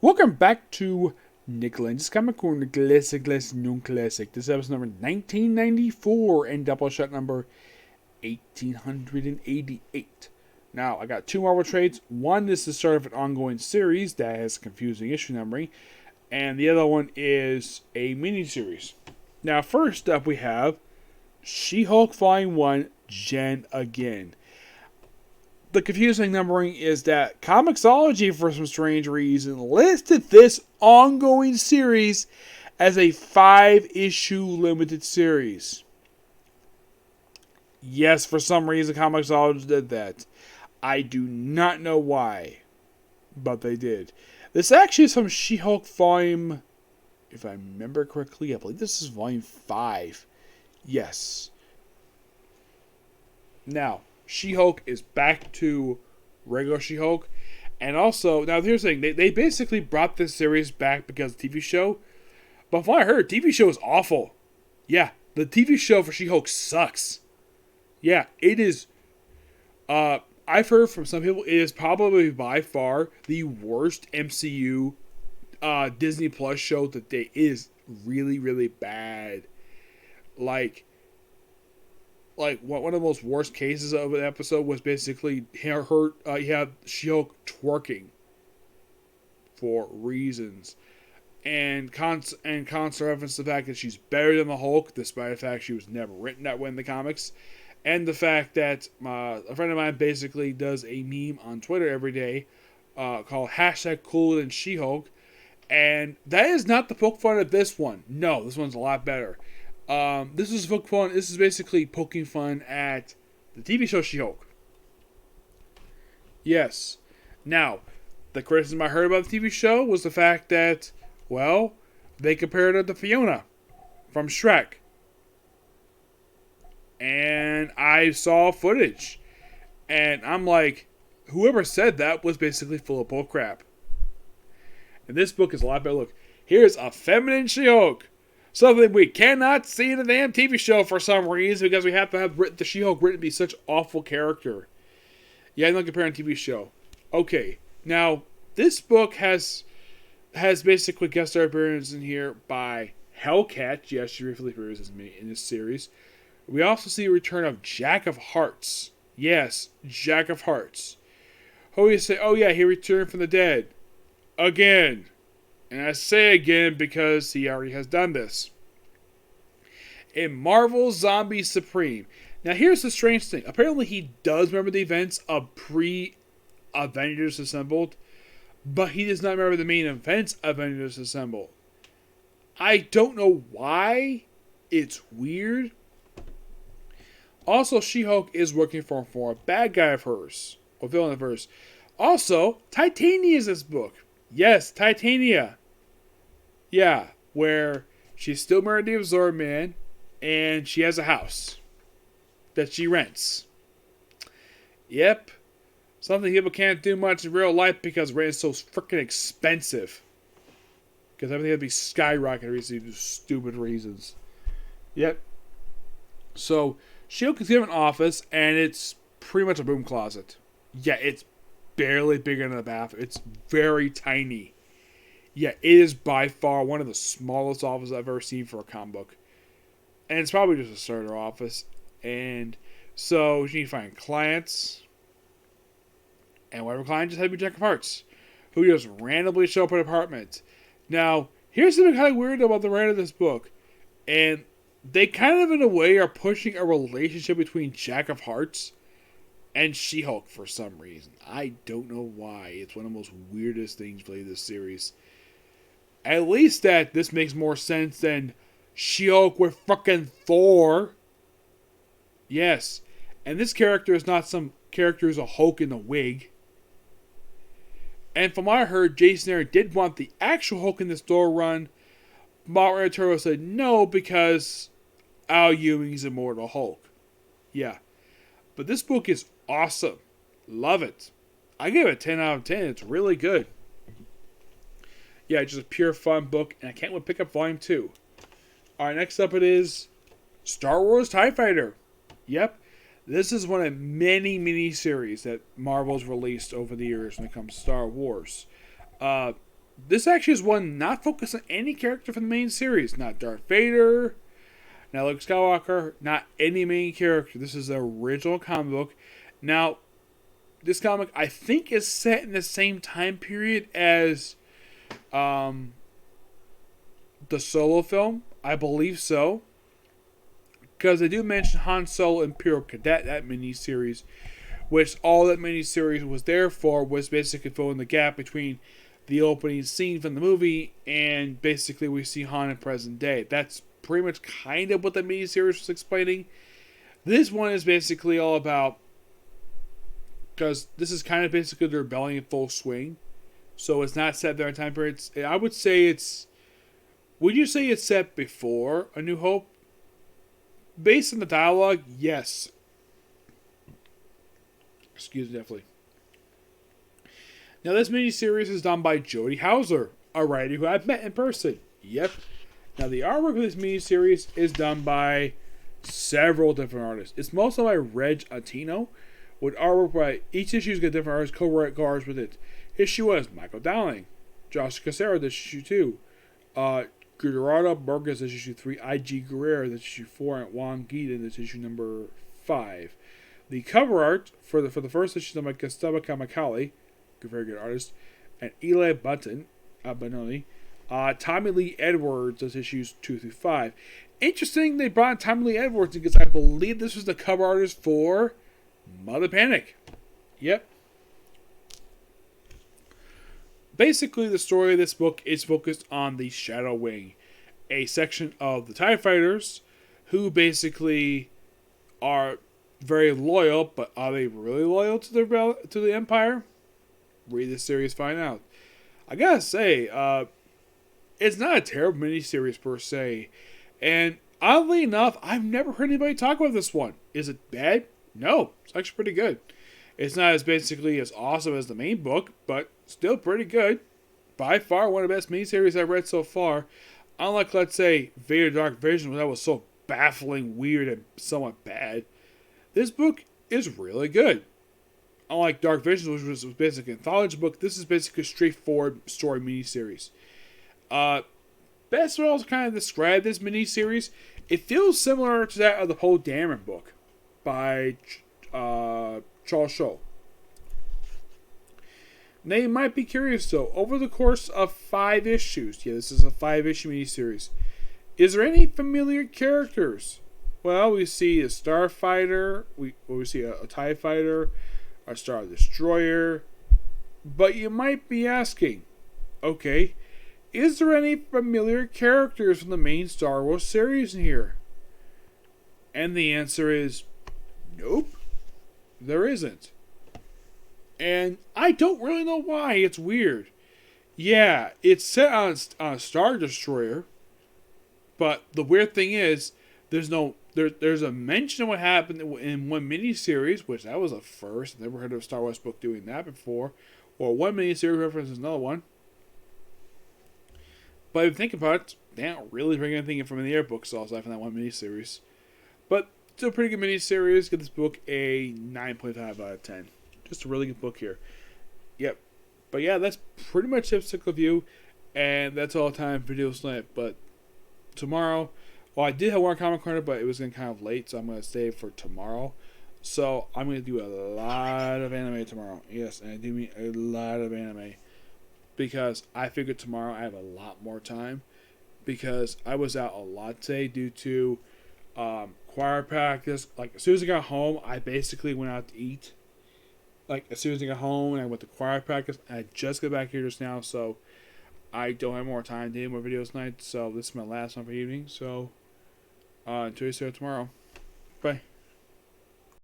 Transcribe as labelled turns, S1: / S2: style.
S1: Welcome back to Lenz Comic Corner Classic Non Classic. This is episode number 1994 and Doubleshot number 1888. Now, I got two Marvel trades. One is the start of an ongoing series that has confusing issue numbering, and the other one is a mini-series. Now, first up we have She-Hulk Volume 1, Jen Again. The confusing numbering is that Comixology, for some strange reason, listed this ongoing series as a 5-issue limited series. Yes, for some reason, Comixology did that. I do not know why, but they did. This actually is from She-Hulk Volume, if I remember correctly, I believe this is Volume 5. Yes. Now, She-Hulk is back to regular She-Hulk. And also, now here's the thing, they basically brought this series back because of the TV show. But from what I heard, the TV show is awful. Yeah, the TV show for She-Hulk sucks. Yeah, it is. I've heard from some people, it is probably by far the worst MCU Disney Plus show that they is really, really bad. Like one of the most worst cases of an episode was basically you had She-Hulk twerking for reasons, and constant reference to the fact that she's better than the Hulk, despite the fact she was never written that way in the comics, and the fact that a friend of mine basically does a meme on Twitter every day called #CoolerThanShe-Hulk, and that is not the poke fun of this one. No, this one's a lot better. This is poke fun. This is basically poking fun at the TV show She-Hulk. Yes. Now, the criticism I heard about the TV show was the fact that, well, they compared her to Fiona from Shrek. And I saw footage. And I'm like, whoever said that was basically full of bullcrap. And this book is a lot better. Look, here's a feminine She-Hulk. Something we cannot see in the damn TV show for some reason because we have to have the She-Hulk written to be such an awful character. Yeah, I'm not comparing TV show. Okay, now this book has basically guest star appearances in here by Hellcat. Yes, she briefly appears in this series. We also see a return of Jack of Hearts. Yes, Jack of Hearts. Who you say? Oh yeah, he returned from the dead again. And I say again because he already has done this. In Marvel Zombie Supreme. Now here's the strange thing. Apparently he does remember the events of pre-Avengers Assembled. But he does not remember the main events of Avengers Assembled. I don't know why. It's weird. Also, She-Hulk is working for a bad guy of hers. Or villain of hers. Also, Titania is this book. Yes, Titania. Yeah, where she's still married to the Absorb Man, and she has a house that she rents. Yep. Something people can't do much in real life because rent is so freaking expensive. Because everything had to be skyrocketing recently due to stupid reasons. Yep. So, She-Hulk is given an office, and it's pretty much a broom closet. Yeah, it's barely bigger than a bathroom. It's very tiny. Yeah, it is by far one of the smallest offices I've ever seen for a comic book. And it's probably just a starter office. And so you need to find clients. And whatever client just had to be Jack of Hearts, who just randomly show up at an apartment. Now, here's something kind of weird about the writer of this book. And they kind of, in a way, are pushing a relationship between Jack of Hearts and She-Hulk for some reason. I don't know why. It's one of the most weirdest things played in this series. At least that this makes more sense than She-Hulk with fucking Thor. Yes. And this character is not some character who's a Hulk in a wig. And from what I heard, Jason Aaron did want the actual Hulk in this Thor run. Martin Turbo said no because Al Ewing's Immortal Hulk. Yeah. But this book is awesome. Love it. I give it a 10 out of 10. It's really good. Yeah, just a pure fun book. And I can't wait to pick up Volume 2. Alright, next up it is Star Wars TIE Fighter. Yep. This is one of many mini-series that Marvel's released over the years when it comes to Star Wars. This actually is one not focused on any character from the main series. Not Darth Vader, not Luke Skywalker, not any main character. This is the original comic book. Now, this comic, I think, is set in the same time period as the Solo film. I believe so. Because they do mention Han Solo Imperial Cadet, that miniseries, which all that miniseries was there for was basically filling the gap between the opening scene from the movie and basically we see Han in present day. That's pretty much kind of what the miniseries was explaining. This one is basically all about, because this is kind of basically the rebellion in full swing. So it's not set there in time periods. I would say it's, would you say it's set before A New Hope? Based on the dialogue, yes. Excuse me, definitely. Now, this miniseries is done by Jody Houser, a writer who I've met in person. Yep. Now, the artwork of this miniseries is done by several different artists. It's mostly by Reg Atino, with artwork by each issue's got different artists co-write cards with it. Issue 1 is Michael Dowling, Josh Casero, this issue 2. Gerardo Burgess, this issue 3. I.G. Guerrero, this issue 4. And Juan Guida, this issue number 5. The cover art for the first issue is by Gustavo Kamakali, a very good artist, and Eli Bononi. Tommy Lee Edwards, this issues 2 through 5. Interesting, they brought Tommy Lee Edwards because I believe this was the cover artist for Mother Panic. Yep. Basically, the story of this book is focused on the Shadow Wing, a section of the TIE Fighters who basically are very loyal, but are they really loyal to the Empire? Read the series, find out. I gotta say, it's not a terrible miniseries per se, and oddly enough, I've never heard anybody talk about this one. Is it bad? No, it's actually pretty good. It's not as basically as awesome as the main book, but still pretty good. By far one of the best miniseries I've read so far. Unlike, let's say, Vader Dark Vision, where that was so baffling, weird, and somewhat bad. This book is really good. Unlike Dark Vision, which was basically an anthology book, this is basically a straightforward story miniseries. Best way I'll kind of describe this miniseries, it feels similar to that of the Poe Dameron book by Charles Shaw. Now you might be curious though, over the course of 5 issues, yeah, this is a 5-issue miniseries, is there any familiar characters? Well, we see a starfighter, we see a TIE fighter, a Star Destroyer, but you might be asking, okay, is there any familiar characters from the main Star Wars series in here? And the answer is, nope, there isn't. And I don't really know why. It's weird. Yeah, it's set on a Star Destroyer, but the weird thing is, there's a mention of what happened in one miniseries, which that was a first. I've never heard of a Star Wars book doing that before. Or one miniseries references another one. But if you think about it, they don't really bring anything in from the air books aside from that one miniseries. But still a pretty good miniseries. Give this book a 9.5 out of 10. Just a really good book here. Yep. But yeah, that's pretty much it for review. And that's all the time for video tonight. But tomorrow, well, I did have one comic corner, but it was getting kind of late, so I'm going to save for tomorrow. So I'm going to do a lot of anime tomorrow. Yes, and I do mean a lot of anime. Because I figured tomorrow I have a lot more time. Because I was out a lot today due to choir practice. Like, as soon as I got home, I basically went out to eat. Like, as soon as I got home and I went to choir practice, I just got back here just now, so I don't have more time to do more videos tonight. So this is my last one for the evening. So until you see you tomorrow. Bye.